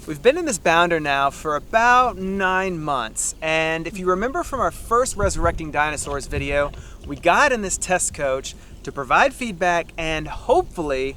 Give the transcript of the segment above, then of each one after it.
We've been in this bounder now for about 9 months, and if you remember from our first Resurrecting Dinosaurs video, we got in this test coach to provide feedback and hopefully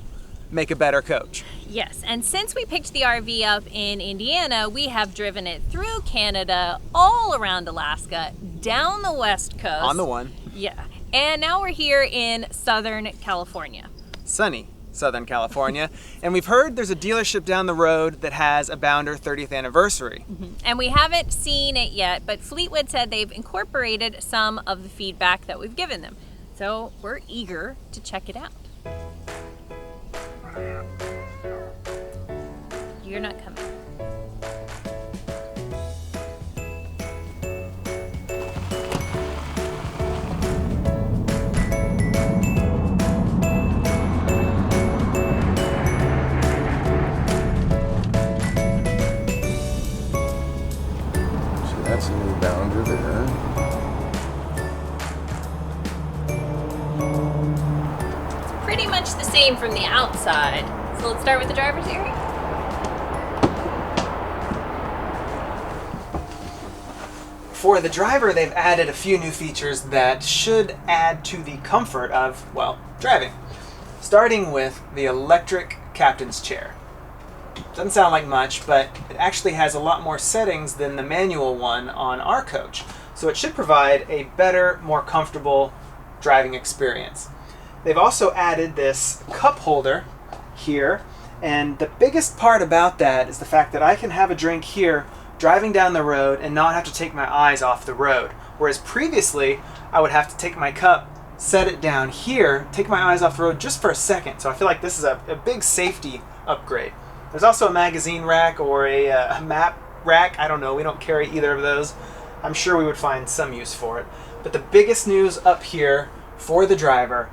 make a better coach. Yes, and since we picked the RV up in Indiana, we have driven it through Canada, all around Alaska, down the west coast. On the one. Yeah, and now we're here in Southern California. Sunny Southern California, and we've heard there's a dealership down the road that has a Bounder 30th anniversary. And we haven't seen it yet, but Fleetwood said they've incorporated some of the feedback that we've given them. So we're eager to check it out. You're not coming. That's a new Bounder there. It's pretty much the same from the outside. So let's start with the driver's area. For the driver, they've added a few new features that should add to the comfort of, well, driving. Starting with the electric captain's chair. Doesn't sound like much, but it actually has a lot more settings than the manual one on our coach. So it should provide a better, more comfortable driving experience. They've also added this cup holder here, and the biggest part about that is the fact that I can have a drink here driving down the road and not have to take my eyes off the road. Whereas previously, I would have to take my cup, set it down here, take my eyes off the road just for a second. So I feel like this is a big safety upgrade. There's also a magazine rack or a map rack. I don't know, we don't carry either of those. I'm sure we would find some use for it. But the biggest news up here for the driver,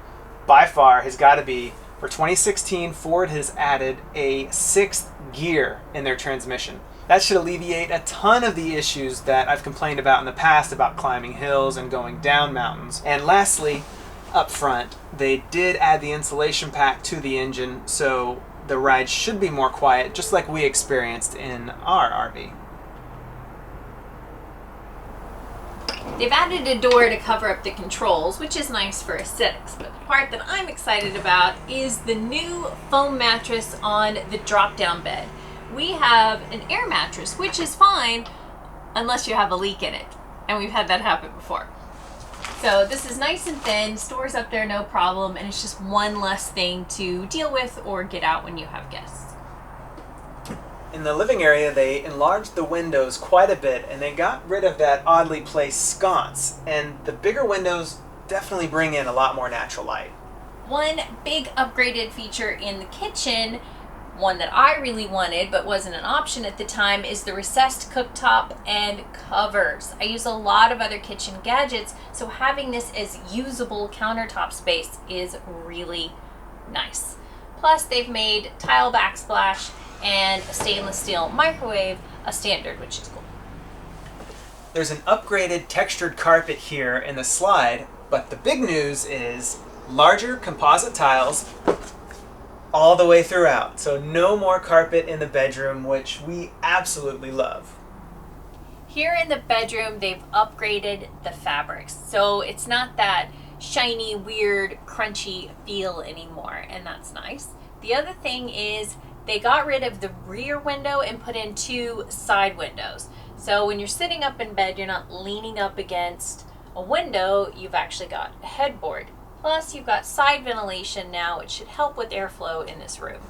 by far, has got to be, for 2016, Ford has added a 6th gear in their transmission. That should alleviate a ton of the issues that I've complained about in the past about climbing hills and going down mountains. And lastly, up front, they did add the insulation pack to the engine, so the ride should be more quiet, just like we experienced in our RV. They've added a door to cover up the controls, which is nice for aesthetics, but the part that I'm excited about is the new foam mattress on the drop-down bed. We have an air mattress, which is fine unless you have a leak in it, and we've had that happen before. So this is nice and thin, stores up there no problem, and it's just one less thing to deal with or get out when you have guests. In the living area, they enlarged the windows quite a bit, and they got rid of that oddly placed sconce. And the bigger windows definitely bring in a lot more natural light. One big upgraded feature in the kitchen, one that I really wanted but wasn't an option at the time, is the recessed cooktop and covers. I use a lot of other kitchen gadgets, so having this as usable countertop space is really nice. Plus, they've made tile backsplash and a stainless steel microwave a standard, which is cool. There's an upgraded textured carpet here in the slide, but the big news is larger composite tiles all the way throughout. So no more carpet in the bedroom, which we absolutely love. Here in the bedroom, they've upgraded the fabrics. So it's not that shiny, weird, crunchy feel anymore, and that's nice. The other thing is they got rid of the rear window and put in 2 side windows. So when you're sitting up in bed, you're not leaning up against a window, you've actually got a headboard. Plus, you've got side ventilation now, which should help with airflow in this room.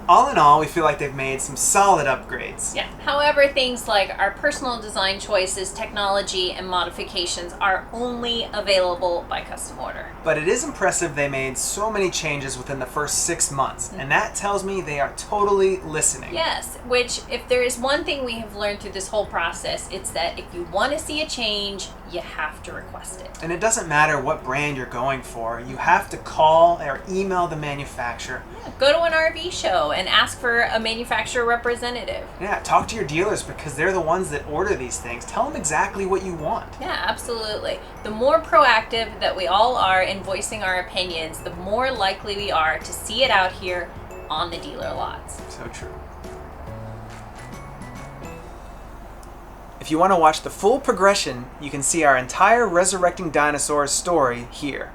All in all, we feel like they've made some solid upgrades. Yeah. However, things like our personal design choices, technology, and modifications are only available by custom order. But it is impressive they made so many changes within the first 6 months, and that tells me they are totally listening. Yes, which if there is one thing we have learned through this whole process, it's that if you want to see a change, you have to request it. And it doesn't matter what brand you're going for, you have to call or email the manufacturer. Yeah, go to an RV show and ask for a manufacturer representative. Yeah, talk to your dealers because they're the ones that order these things. Tell them exactly what you want. Yeah, absolutely. The more proactive that we all are in voicing our opinions, the more likely we are to see it out here on the dealer lots. So true. If you want to watch the full progression, you can see our entire Resurrecting Dinosaurs story here.